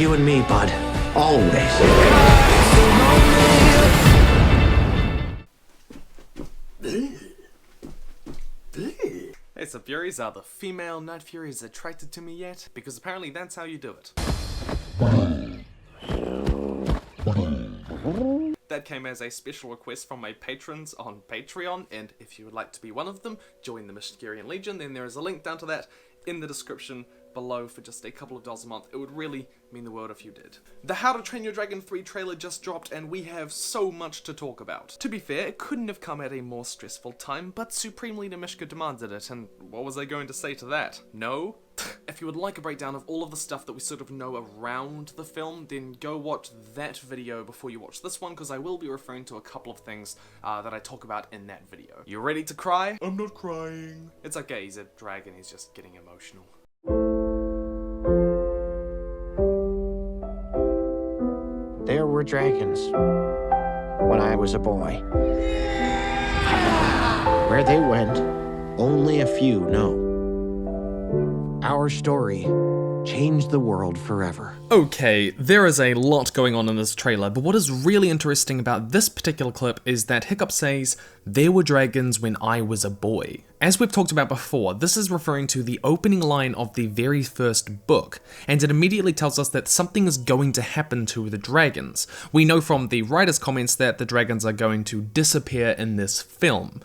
you and me, bud. Always. Hey, so Furies, are the female Night Furies attracted to me yet? Because apparently that's how you do it. That came as a special request from my patrons on Patreon, and if you would like to be one of them, join the Mysterian Legion, then there is a link down to that in the description below for just a couple of dollars a month. It would really mean the world if you did. The How to Train Your Dragon 3 trailer just dropped, and we have so much to talk about. To be fair, it couldn't have come at a more stressful time, but Supreme Leader Mishka demanded it, and what was I going to say to that? No? If you would like a breakdown of all of the stuff that we sort of know around the film, then go watch that video before you watch this one, because I will be referring to a couple of things that I talk about in that video. You ready to cry? I'm not crying. It's okay, he's a dragon, he's just getting emotional. There were dragons when I was a boy. Where they went, only a few know. Our story changed the world forever. Okay, there is a lot going on in this trailer, but what is really interesting about this particular clip is that Hiccup says, "There were dragons when I was a boy." As we've talked about before, this is referring to the opening line of the very first book, and it immediately tells us that something is going to happen to the dragons. We know from the writer's comments that the dragons are going to disappear in this film.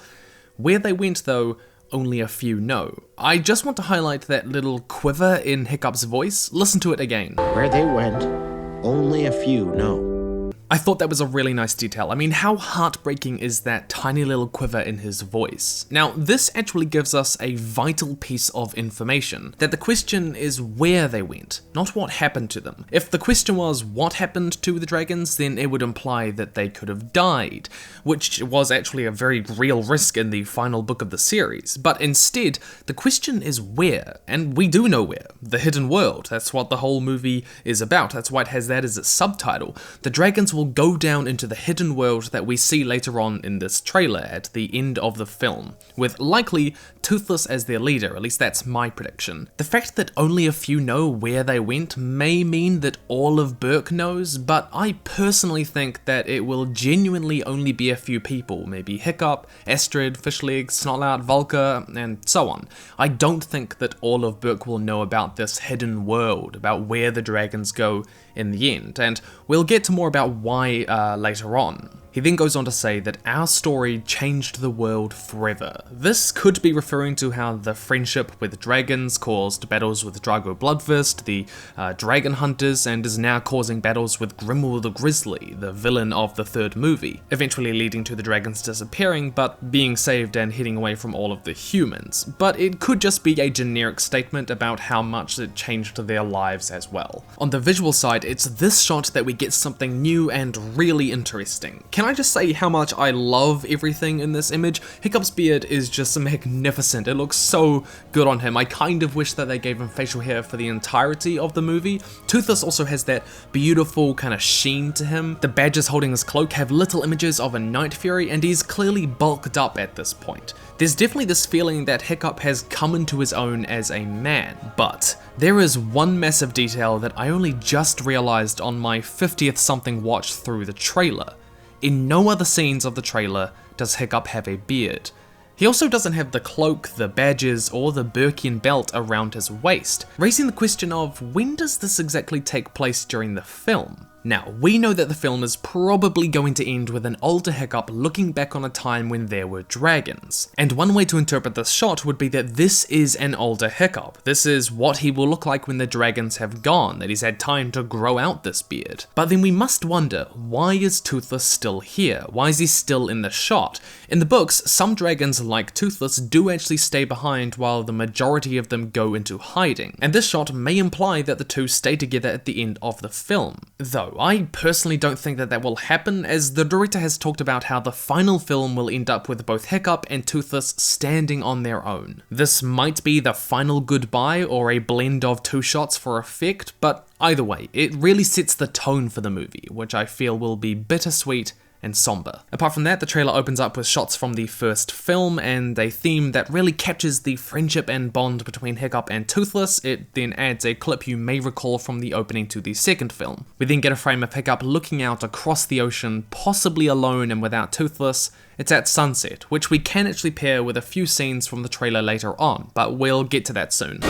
Where they went though, only a few know. I just want to highlight that little quiver in Hiccup's voice. Listen to it again. Where they went, only a few know. I thought that was a really nice detail. I mean, how heartbreaking is that tiny little quiver in his voice? Now, this actually gives us a vital piece of information, that the question is where they went, not what happened to them. If the question was what happened to the dragons, then it would imply that they could have died, which was actually a very real risk in the final book of the series. But instead, the question is where, and we do know where. The hidden world. That's what the whole movie is about. That's why it has that as its subtitle. The dragons will go down into the hidden world that we see later on in this trailer at the end of the film, with likely Toothless as their leader, at least that's my prediction. The fact that only a few know where they went may mean that all of Berk knows, but I personally think that it will genuinely only be a few people, maybe Hiccup, Hiccstrid, Fishleg, Snotlout, Volker, and so on. I don't think that all of Berk will know about this hidden world, about where the dragons go in the end, and we'll get to more about why later on. He then goes on to say that our story changed the world forever. This could be referring to how the friendship with dragons caused battles with Drago Bloodfist, the dragon hunters, and is now causing battles with Grimwald the Grizzly, the villain of the third movie, eventually leading to the dragons disappearing, but being saved and heading away from all of the humans. But it could just be a generic statement about how much it changed their lives as well. On the visual side, it's this shot that we get something new and really interesting. Can I just say how much I love everything in this image? Hiccup's beard is just magnificent. It looks so good on him. I kind of wish that they gave him facial hair for the entirety of the movie. Toothless also has that beautiful kind of sheen to him. The badges holding his cloak have little images of a Night Fury, and he's clearly bulked up at this point. There's definitely this feeling that Hiccup has come into his own as a man, but there is one massive detail that I only just realized on my 50th something watch through the trailer. In no other scenes of the trailer does Hiccup have a beard. He also doesn't have the cloak, the badges, or the Berkian belt around his waist, raising the question of when does this exactly take place during the film? Now, we know that the film is probably going to end with an older Hiccup looking back on a time when there were dragons. And one way to interpret this shot would be that this is an older Hiccup. This is what he will look like when the dragons have gone, that he's had time to grow out this beard. But then we must wonder, why is Toothless still here? Why is he still in the shot? In the books, some dragons like Toothless do actually stay behind while the majority of them go into hiding. And this shot may imply that the two stay together at the end of the film. Though, I personally don't think that will happen, as the director has talked about how the final film will end up with both Hiccup and Toothless standing on their own. This might be the final goodbye or a blend of two shots for effect, but either way, it really sets the tone for the movie, which I feel will be bittersweet and somber. Apart from that, the trailer opens up with shots from the first film and a theme that really captures the friendship and bond between Hiccup and Toothless. It then adds a clip you may recall from the opening to the second film. We then get a frame of Hiccup looking out across the ocean, possibly alone and without Toothless. It's at sunset, which we can actually pair with a few scenes from the trailer later on, but we'll get to that soon.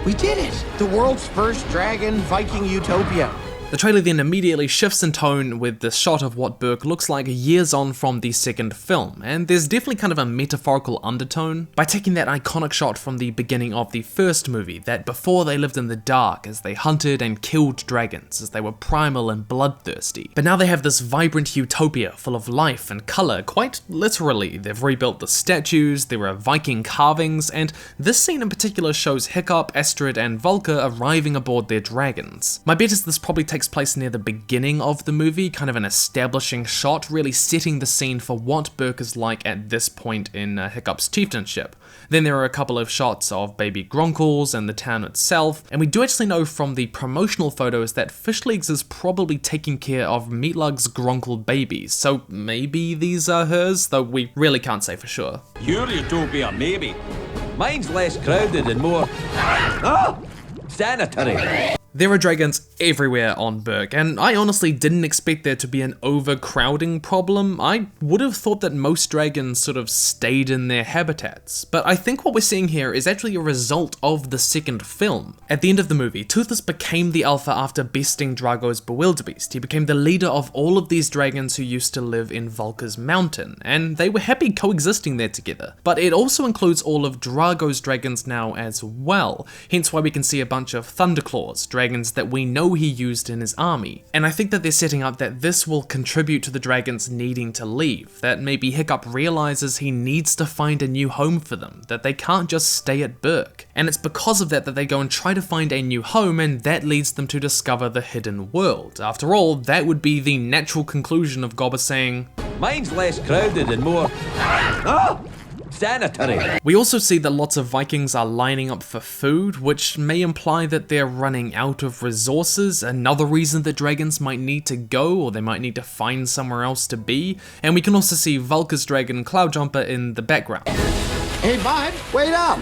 We did it! The world's first dragon Viking utopia. The trailer then immediately shifts in tone with the shot of what Berk looks like years on from the second film, and there's definitely kind of a metaphorical undertone by taking that iconic shot from the beginning of the first movie, that before they lived in the dark as they hunted and killed dragons, as they were primal and bloodthirsty. But now they have this vibrant utopia full of life and colour, quite literally. They've rebuilt the statues, there are Viking carvings, and this scene in particular shows Hiccup, Hiccstrid and Volker arriving aboard their dragons. My bet is this probably takes place near the beginning of the movie, kind of an establishing shot, really setting the scene for what Berk is like at this point in Hiccup's chieftainship. Then there are a couple of shots of baby Gronkles and the town itself, and we do actually know from the promotional photos that Fish Leagues is probably taking care of Meatlug's Gronkle babies, so maybe these are hers, though we really can't say for sure. Your utopia, maybe. Mine's less crowded and more... sanitary. There are dragons everywhere on Berk, and I honestly didn't expect there to be an overcrowding problem. I would have thought that most dragons sort of stayed in their habitats, but I think what we're seeing here is actually a result of the second film. At the end of the movie, Toothless became the alpha after besting Drago's Bewilderbeast. He became the leader of all of these dragons who used to live in Volker's mountain, and they were happy coexisting there together. But it also includes all of Drago's dragons now as well, hence why we can see a bunch of Thunderclaws, dragons that we know he used in his army. And I think that they're setting up that this will contribute to the dragons needing to leave, that maybe Hiccup realizes he needs to find a new home for them, that they can't just stay at Berk. And it's because of that that they go and try to find a new home, and that leads them to discover the hidden world. After all, that would be the natural conclusion of Gobber saying, "Mine's less crowded and more... sanitary." We also see that lots of Vikings are lining up for food, which may imply that they're running out of resources, another reason that dragons might need to go, or they might need to find somewhere else to be. And we can also see Volker's dragon Cloudjumper in the background. Hey bud, wait up!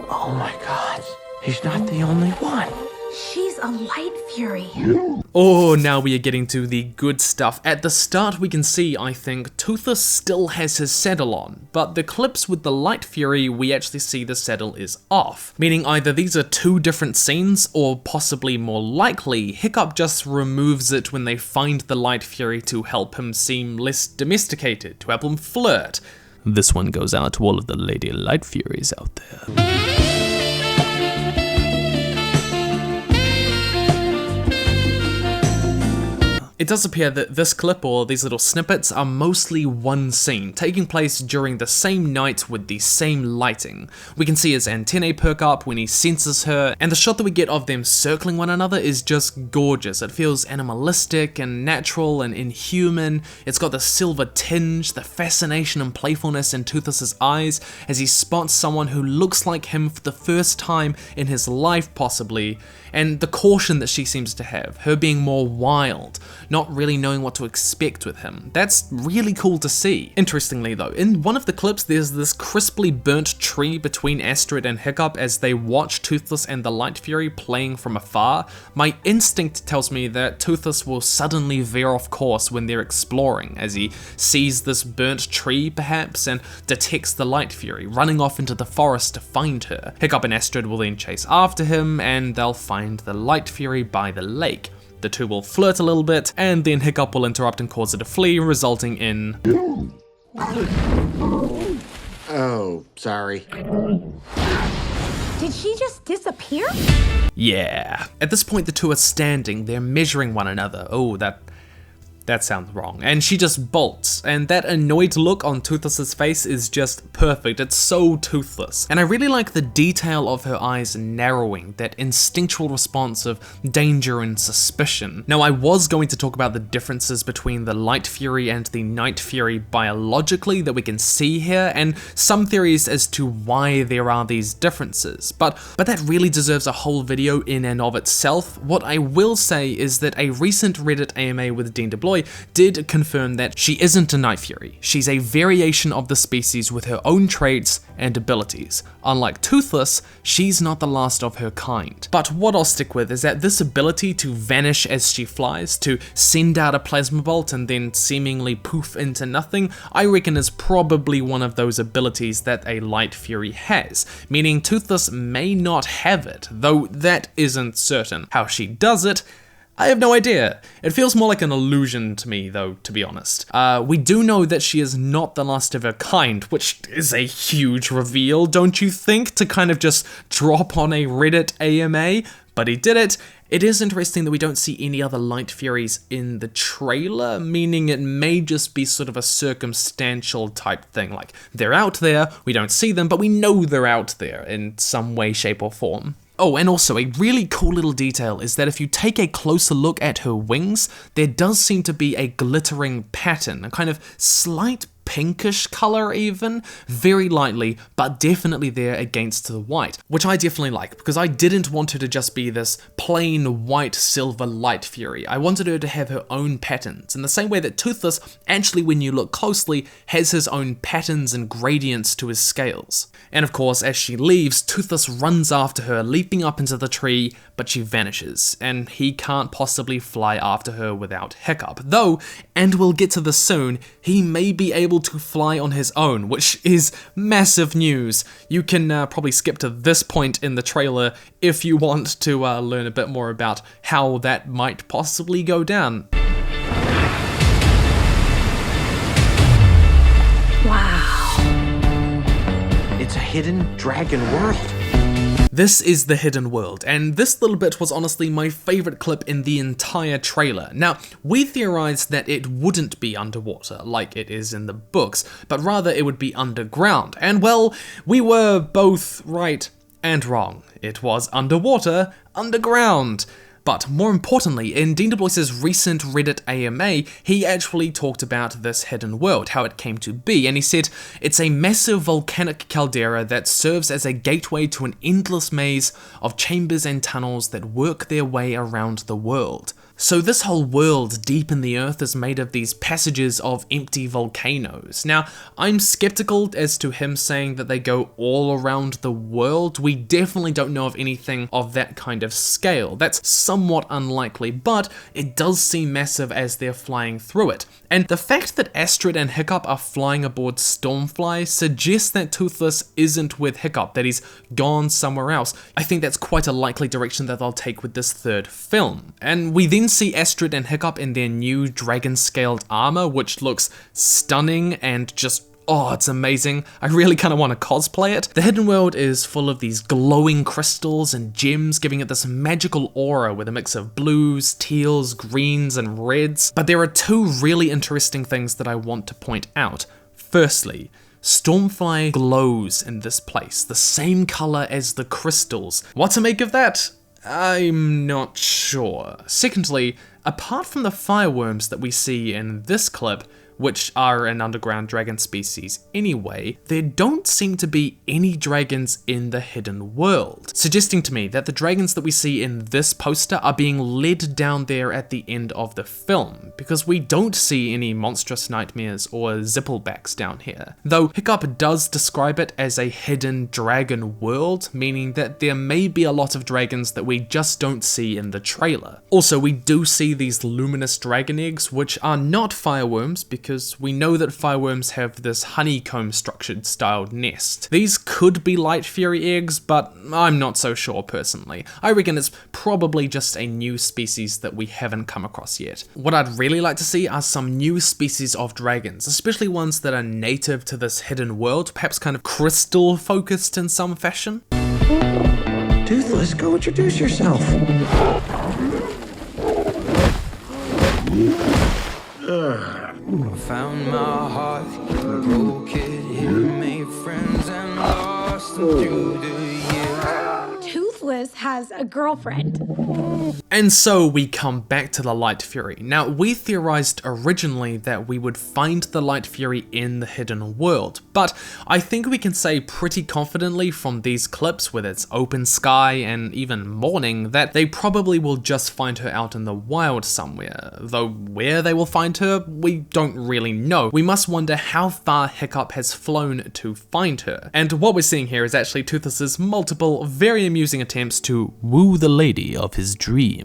Oh my god, he's not the only one. She's a light fury. Oh, now we are getting to the good stuff. At the start we can see, I think, Toothless still has his saddle on, but the clips with the Light Fury we actually see the saddle is off, meaning either these are two different scenes, or possibly more likely, Hiccup just removes it when they find the Light Fury to help him seem less domesticated, to help him flirt. This one goes out to all of the Lady Light Furies out there. It does appear that this clip, or these little snippets, are mostly one scene, taking place during the same night with the same lighting. We can see his antennae perk up when he senses her, and the shot that we get of them circling one another is just gorgeous. It feels animalistic and natural and inhuman. It's got the silver tinge, the fascination and playfulness in Toothless's eyes as he spots someone who looks like him for the first time in his life possibly, and the caution that she seems to have, her being more wild, not really knowing what to expect with him. That's really cool to see. Interestingly though, in one of the clips there's this crisply burnt tree between Hiccstrid and Hiccup as they watch Toothless and the Light Fury playing from afar. My instinct tells me that Toothless will suddenly veer off course when they're exploring, as he sees this burnt tree perhaps and detects the Light Fury running off into the forest to find her. Hiccup and Hiccstrid will then chase after him and they'll find the Light Fury by the lake. The two will flirt a little bit, and then Hiccup will interrupt and cause her to flee, resulting in... Oh, sorry. Did she just disappear? Yeah. At this point, the two are standing, they're measuring one another. Oh, that that sounds wrong. And she just bolts, and that annoyed look on Toothless's face is just perfect. It's so Toothless. And I really like the detail of her eyes narrowing, that instinctual response of danger and suspicion. Now, I was going to talk about the differences between the Light Fury and the Night Fury biologically that we can see here, and some theories as to why there are these differences, but that really deserves a whole video in and of itself. What I will say is that a recent Reddit AMA with Dean DeBloy did confirm that she isn't a Night Fury. She's a variation of the species with her own traits and abilities. Unlike Toothless, she's not the last of her kind. But what I'll stick with is that this ability to vanish as she flies, to send out a plasma bolt and then seemingly poof into nothing, I reckon is probably one of those abilities that a Light Fury has, meaning Toothless may not have it, though that isn't certain. How she does it, I have no idea. It feels more like an illusion to me, though, to be honest. We do know that she is not the last of her kind, which is a huge reveal, don't you think, to kind of just drop on a Reddit AMA? But he did it. It is interesting that we don't see any other Light Furies in the trailer, meaning it may just be sort of a circumstantial type thing, like they're out there, we don't see them, but we know they're out there in some way, shape, or form. Oh, and also a really cool little detail is that if you take a closer look at her wings, there does seem to be a glittering pattern, a kind of slight pinkish color even, very lightly, but definitely there against the white, which I definitely like, because I didn't want her to just be this plain white silver Light Fury. I wanted her to have her own patterns, in the same way that Toothless, actually when you look closely, has his own patterns and gradients to his scales. And of course, as she leaves, Toothless runs after her, leaping up into the tree, but she vanishes, and he can't possibly fly after her without Hiccup, though, and we'll get to this soon, he may be able to fly on his own, which is massive news. You can probably skip to this point in the trailer if you want to learn a bit more about how that might possibly go down. Wow. It's a hidden dragon world. This is the hidden world, and this little bit was honestly my favorite clip in the entire trailer. Now, we theorized that it wouldn't be underwater, like it is in the books, but rather it would be underground, and well, we were both right and wrong. It was underwater, underground. But more importantly, in Dean DeBlois's recent Reddit AMA, he actually talked about this hidden world, how it came to be, and he said, it's a massive volcanic caldera that serves as a gateway to an endless maze of chambers and tunnels that work their way around the world. So this whole world deep in the earth is made of these passages of empty volcanoes. Now, I'm skeptical as to him saying that they go all around the world. We definitely don't know of anything of that kind of scale. That's somewhat unlikely, but it does seem massive as they're flying through it. And the fact that Hiccstrid and Hiccup are flying aboard Stormfly suggests that Toothless isn't with Hiccup, that he's gone somewhere else. I think that's quite a likely direction that they'll take with this third film. And we then see Hiccstrid and Hiccup in their new dragon-scaled armor, which looks stunning and just, oh, it's amazing. I really kind of want to cosplay it. The hidden world is full of these glowing crystals and gems, giving it this magical aura with a mix of blues, teals, greens, and reds. But there are two really interesting things that I want to point out. Firstly, Stormfly glows in this place, the same color as the crystals. What to make of that? I'm not sure. Secondly, apart from the fireworms that we see in this clip, which are an underground dragon species anyway, there don't seem to be any dragons in the hidden world, suggesting to me that the dragons that we see in this poster are being led down there at the end of the film, because we don't see any monstrous nightmares or zipplebacks down here. Though Hiccup does describe it as a hidden dragon world, meaning that there may be a lot of dragons that we just don't see in the trailer. Also, we do see these luminous dragon eggs, which are not fireworms, because we know that fireworms have this honeycomb structured styled nest. These could be Light Fury eggs, but I'm not so sure personally. I reckon it's probably just a new species that we haven't come across yet. What I'd really like to see are some new species of dragons, especially ones that are native to this hidden world, perhaps kind of crystal focused in some fashion. Toothless, go introduce yourself. Found my heart, broke it, made friends and lost them through the years. Toothless has a girlfriend. And so we come back to the Light Fury. Now, we theorized originally that we would find the Light Fury in the hidden world, but I think we can say pretty confidently from these clips with its open sky and even morning that they probably will just find her out in the wild somewhere, though where they will find her, we don't really know. We must wonder how far Hiccup has flown to find her. And what we're seeing here is actually Toothless's multiple very amusing attempts to woo the lady of his dreams.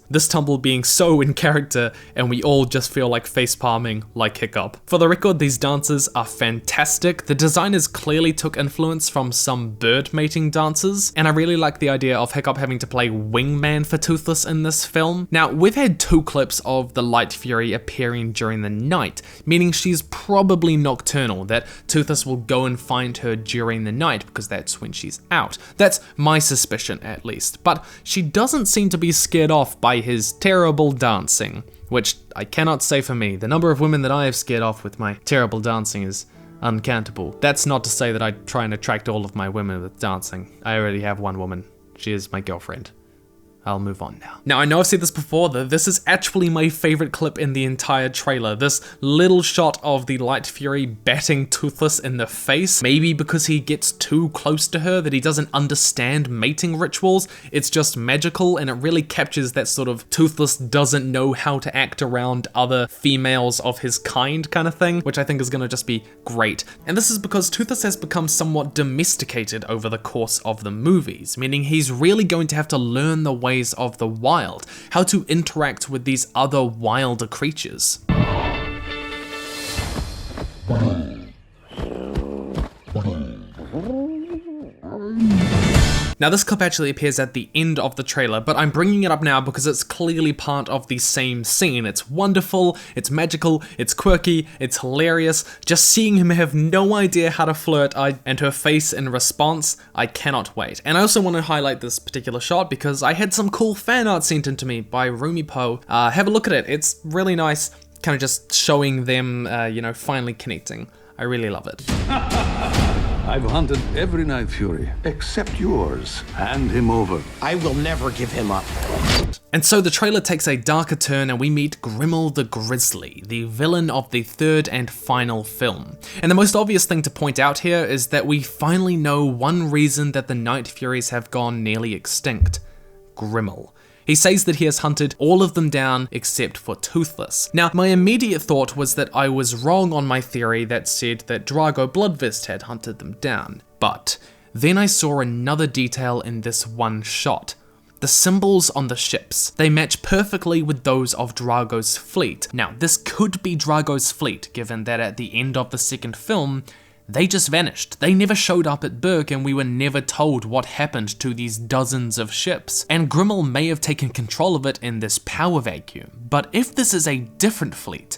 This tumble being so in character, and we all just feel like face palming like Hiccup. For the record, these dances are fantastic. The designers clearly took influence from some bird mating dances, and I really like the idea of Hiccup having to play wingman for Toothless in this film. Now, we've had 2 clips of the Light Fury appearing during the night, meaning she's probably nocturnal, that Toothless will go and find her during the night because that's when she's out. That's my suspicion at least, but she doesn't seem to be scared off by his terrible dancing, which I cannot say for me. The number of women that I have scared off with my terrible dancing is uncountable. That's not to say that I try and attract all of my women with dancing. I already have one woman. She is my girlfriend. I'll move on now. Now, I know I've said this before, though, this is actually my favorite clip in the entire trailer. This little shot of the Light Fury batting Toothless in the face, maybe because he gets too close to her, that he doesn't understand mating rituals. It's just magical, and it really captures that sort of Toothless doesn't know how to act around other females of his kind kind of thing, which I think is gonna just be great. And this is because Toothless has become somewhat domesticated over the course of the movies, meaning he's really going to have to learn the ways of the wild, how to interact with these other wilder creatures. Now, this clip actually appears at the end of the trailer, but I'm bringing it up now because it's clearly part of the same scene. It's wonderful, it's magical, it's quirky, it's hilarious. Just seeing him have no idea how to flirt and her face in response, I cannot wait. And I also want to highlight this particular shot because I had some cool fan art sent in to me by Rumi Po. Have a look at it, it's really nice, kind of just showing them, finally connecting. I really love it. I've hunted every Night Fury, except yours. Hand him over. I will never give him up. And so the trailer takes a darker turn and we meet Grimmel the Grizzly, the villain of the 3rd and final film. And the most obvious thing to point out here is that we finally know one reason that the Night Furies have gone nearly extinct. Grimmel. He says that he has hunted all of them down except for Toothless. Now, my immediate thought was that I was wrong on my theory that said that Drago Bloodfist had hunted them down. But then I saw another detail in this one shot. The symbols on the ships. They match perfectly with those of Drago's fleet. Now, this could be Drago's fleet, given that at the end of the 2nd film, they just vanished. They never showed up at Berk and we were never told what happened to these dozens of ships. And Grimmel may have taken control of it in this power vacuum. But if this is a different fleet,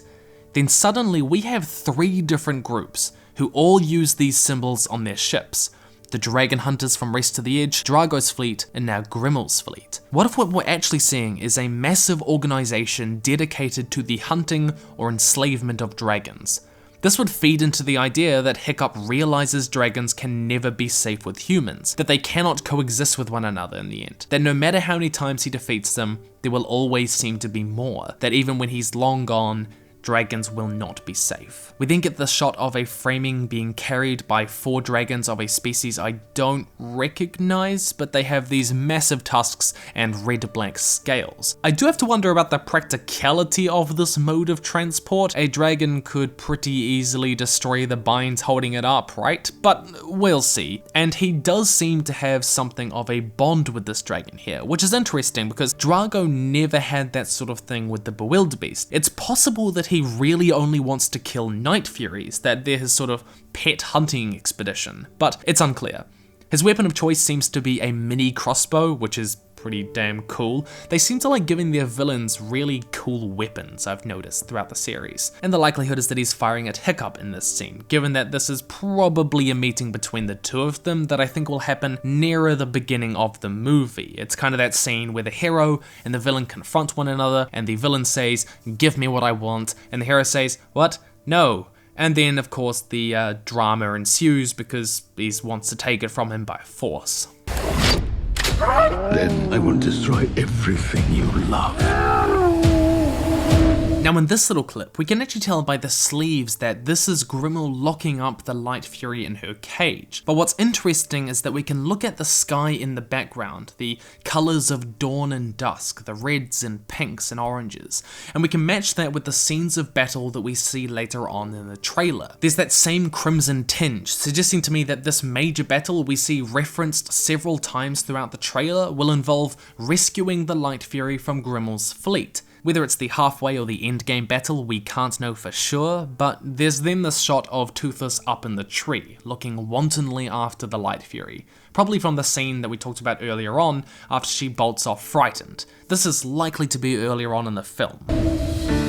then suddenly we have 3 different groups who all use these symbols on their ships. The Dragon Hunters from Race to the Edge, Drago's fleet, and now Grimmel's fleet. What if what we're actually seeing is a massive organization dedicated to the hunting or enslavement of dragons? This would feed into the idea that Hiccup realizes dragons can never be safe with humans, that they cannot coexist with one another in the end, that no matter how many times he defeats them, there will always seem to be more, that even when he's long gone, dragons will not be safe. We then get the shot of a framing being carried by 4 dragons of a species I don't recognize, but they have these massive tusks and red-black scales. I do have to wonder about the practicality of this mode of transport. A dragon could pretty easily destroy the binds holding it up, right? But we'll see. And he does seem to have something of a bond with this dragon here, which is interesting because Drago never had that sort of thing with the Bewilderbeast. It's possible that he really only wants to kill Night Furies, that they're his sort of pet hunting expedition, but it's unclear. His weapon of choice seems to be a mini crossbow, which is pretty damn cool. They seem to like giving their villains really cool weapons, I've noticed throughout the series. And the likelihood is that he's firing at Hiccup in this scene, given that this is probably a meeting between the two of them that I think will happen nearer the beginning of the movie. It's kind of that scene where the hero and the villain confront one another, and the villain says, "Give me what I want," and the hero says, "What? No." And then, of course, the drama ensues because he wants to take it from him by force. Then I will destroy everything you love. Now in this little clip, we can actually tell by the sleeves that this is Grimmel locking up the Light Fury in her cage. But what's interesting is that we can look at the sky in the background, the colours of dawn and dusk, the reds and pinks and oranges, and we can match that with the scenes of battle that we see later on in the trailer. There's that same crimson tinge, suggesting to me that this major battle we see referenced several times throughout the trailer will involve rescuing the Light Fury from Grimmel's fleet. Whether it's the halfway or the endgame battle, we can't know for sure, but there's then this shot of Toothless up in the tree, looking wantonly after the Light Fury, probably from the scene that we talked about earlier on, after she bolts off frightened. This is likely to be earlier on in the film.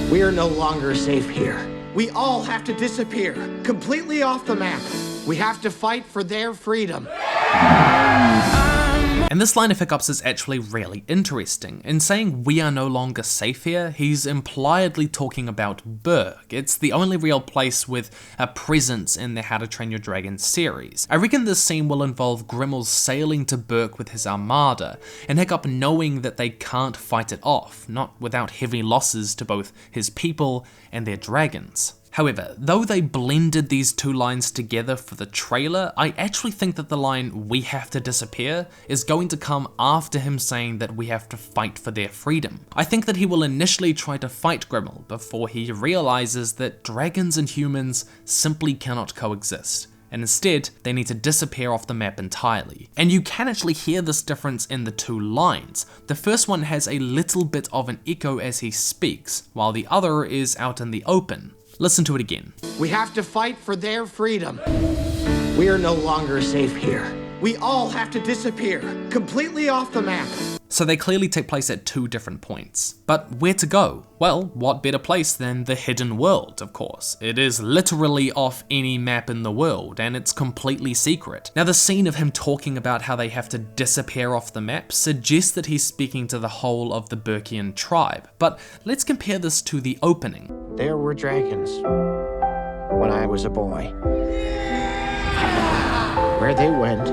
We are no longer safe here. We all have to disappear, completely off the map. We have to fight for their freedom. And this line of Hiccups is actually really interesting. In saying we are no longer safe here, he's impliedly talking about Berk. It's the only real place with a presence in the How to Train Your Dragon series. I reckon this scene will involve Grimmel sailing to Berk with his armada, and Hiccup knowing that they can't fight it off, not without heavy losses to both his people and their dragons. However, though they blended these two lines together for the trailer, I actually think that the line, "we have to disappear," is going to come after him saying that we have to fight for their freedom. I think that he will initially try to fight Grimmel before he realizes that dragons and humans simply cannot coexist, and instead they need to disappear off the map entirely. And you can actually hear this difference in the two lines. The first one has a little bit of an echo as he speaks, while the other is out in the open. Listen to it again. We have to fight for their freedom. We are no longer safe here. We all have to disappear, completely off the map. So they clearly take place at two different points. But where to go? Well, what better place than the hidden world, of course. It is literally off any map in the world, and it's completely secret. Now the scene of him talking about how they have to disappear off the map suggests that he's speaking to the whole of the Berkian tribe. But let's compare this to the opening. There were dragons when I was a boy. Where they went,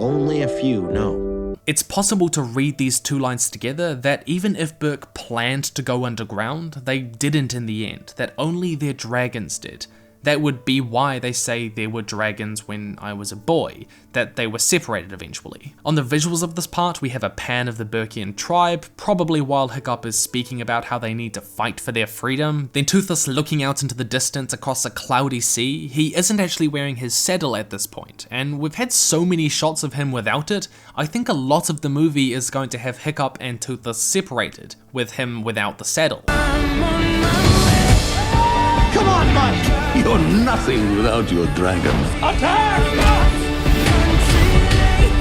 only a few know. It's possible to read these two lines together that even if Berk planned to go underground, they didn't in the end, that only their dragons did. That would be why they say there were dragons when I was a boy, that they were separated eventually. On the visuals of this part, we have a pan of the Berkian tribe, probably while Hiccup is speaking about how they need to fight for their freedom. Then Toothless looking out into the distance across a cloudy sea. He isn't actually wearing his saddle at this point, and we've had so many shots of him without it, I think a lot of the movie is going to have Hiccup and Toothless separated, with him without the saddle. Come on, Mike! You're nothing without your dragons.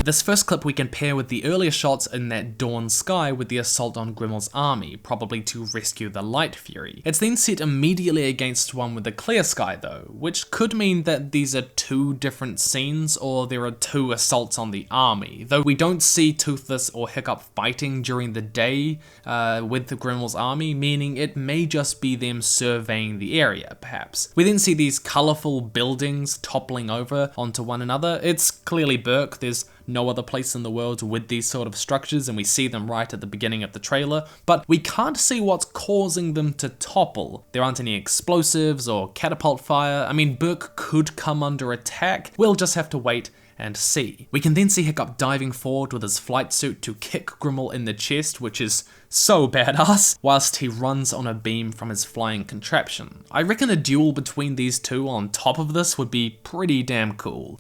This first clip we can pair with the earlier shots in that dawn sky with the assault on Grimmel's army, probably to rescue the Light Fury. It's then set immediately against one with the clear sky though, which could mean that these are two different scenes or there are two assaults on the army, though we don't see Toothless or Hiccup fighting during the day with the Grimmel's army, meaning it may just be them surveying the area, perhaps. We then see these colourful buildings toppling over onto one another. It's clearly Berk, there's no other place in the world with these sort of structures, and we see them right at the beginning of the trailer, but we can't see what's causing them to topple. There aren't any explosives or catapult fire. I mean, Berk could come under attack. We'll just have to wait and see. We can then see Hiccup diving forward with his flight suit to kick Grimmel in the chest, which is so badass, whilst he runs on a beam from his flying contraption. I reckon a duel between these two on top of this would be pretty damn cool.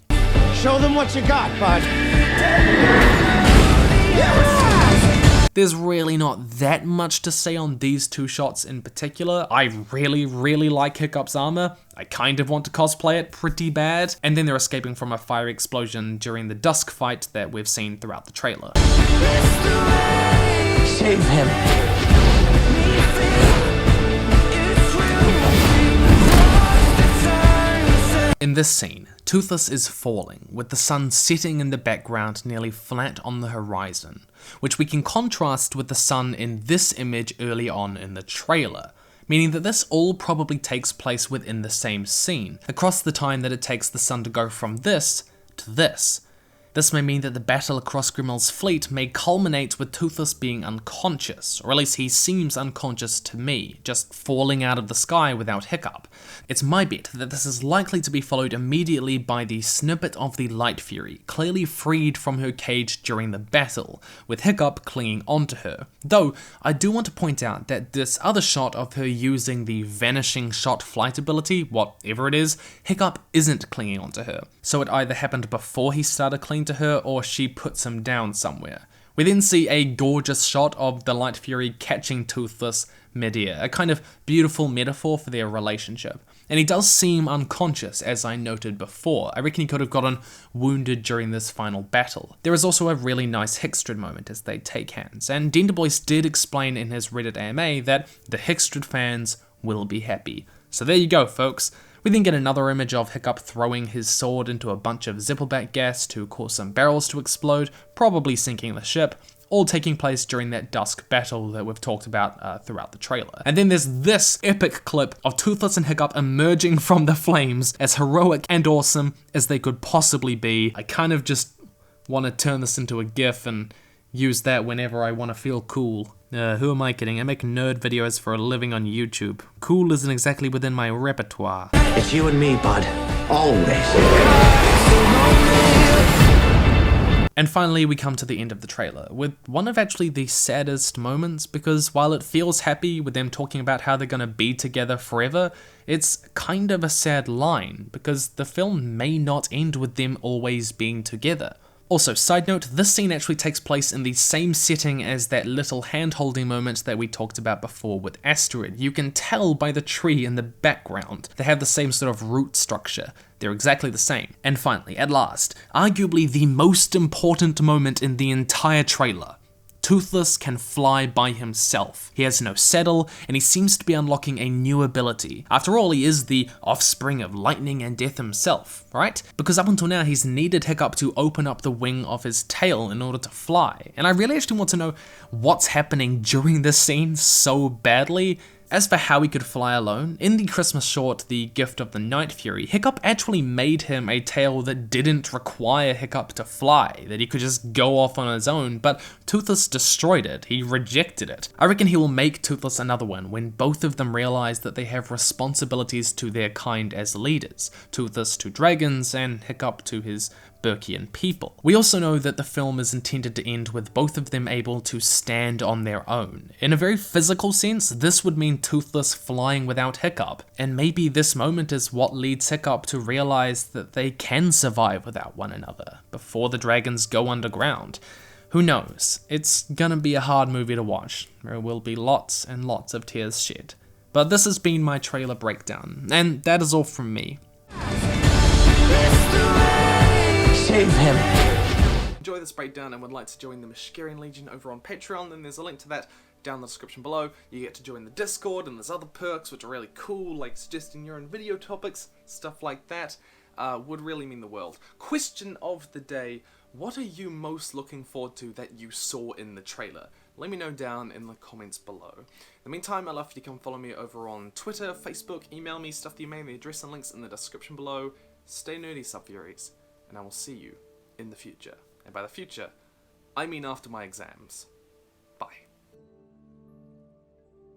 Show them what you got, bud. There's really not that much to say on these two shots in particular. I really like Hiccup's armor. I kind of want to cosplay it pretty bad. And then they're escaping from a fire explosion during the dusk fight that we've seen throughout the trailer. Save him. In this scene, Toothless is falling, with the sun setting in the background nearly flat on the horizon, which we can contrast with the sun in this image early on in the trailer, meaning that this all probably takes place within the same scene, across the time that it takes the sun to go from this to this. This may mean that the battle across Grimmel's fleet may culminate with Toothless being unconscious, or at least he seems unconscious to me, just falling out of the sky without Hiccup. It's my bet that this is likely to be followed immediately by the snippet of the Light Fury, clearly freed from her cage during the battle, with Hiccup clinging onto her. Though, I do want to point out that this other shot of her using the vanishing shot flight ability, whatever it is, Hiccup isn't clinging onto her. So it either happened before he started clinging to her, or she puts him down somewhere. We then see a gorgeous shot of the Light Fury catching Toothless mid-air, a kind of beautiful metaphor for their relationship. And he does seem unconscious, as I noted before. I reckon he could have gotten wounded during this final battle. There is also a really nice Hiccstrid moment as they take hands, and Denderboyce did explain in his Reddit AMA that the Hiccstrid fans will be happy. So there you go, folks. We then get another image of Hiccup throwing his sword into a bunch of Zippleback gas to cause some barrels to explode, probably sinking the ship, all taking place during that dusk battle that we've talked about throughout the trailer. And then there's this epic clip of Toothless and Hiccup emerging from the flames as heroic and awesome as they could possibly be. I kind of just want to turn this into a GIF and use that whenever I want to feel cool. Who am I kidding? I make nerd videos for a living on YouTube. Cool isn't exactly within my repertoire. It's you and me, bud. Always. And finally, we come to the end of the trailer, with one of actually the saddest moments, because while it feels happy with them talking about how they're gonna be together forever, it's kind of a sad line, because the film may not end with them always being together. Also, side note, this scene actually takes place in the same setting as that little hand-holding moment that we talked about before with Hiccstrid. You can tell by the tree in the background. They have the same sort of root structure. They're exactly the same. And finally, at last, arguably the most important moment in the entire trailer. Toothless can fly by himself. He has no saddle, and he seems to be unlocking a new ability. After all, he is the offspring of lightning and death himself, right? Because up until now, he's needed Hiccup to open up the wing of his tail in order to fly. And I really actually want to know what's happening during this scene so badly. As for how he could fly alone, in the Christmas short, The Gift of the Night Fury, Hiccup actually made him a tail that didn't require Hiccup to fly, that he could just go off on his own, but Toothless destroyed it, he rejected it. I reckon he will make Toothless another one when both of them realize that they have responsibilities to their kind as leaders, Toothless to dragons and Hiccup to his Berkian people. We also know that the film is intended to end with both of them able to stand on their own. In a very physical sense, this would mean Toothless flying without Hiccup, and maybe this moment is what leads Hiccup to realize that they can survive without one another, before the dragons go underground. Who knows? It's gonna be a hard movie to watch. There will be lots and lots of tears shed. But this has been my trailer breakdown, and that is all from me. Save him. Enjoy this breakdown and would like to join the Mishkarian Legion over on Patreon, then there's a link to that down in the description below. You get to join the Discord, and there's other perks which are really cool, like suggesting your own video topics, stuff like that. Would really mean the world. Question of the day: what are you most looking forward to that you saw in the trailer? Let me know down in the comments below. In the meantime, I'd love for you to come follow me over on Twitter, Facebook, email me, stuff that you may, the address and links in the description below. Stay nerdy, sub-furies, and I will see you in the future. And by the future, I mean after my exams.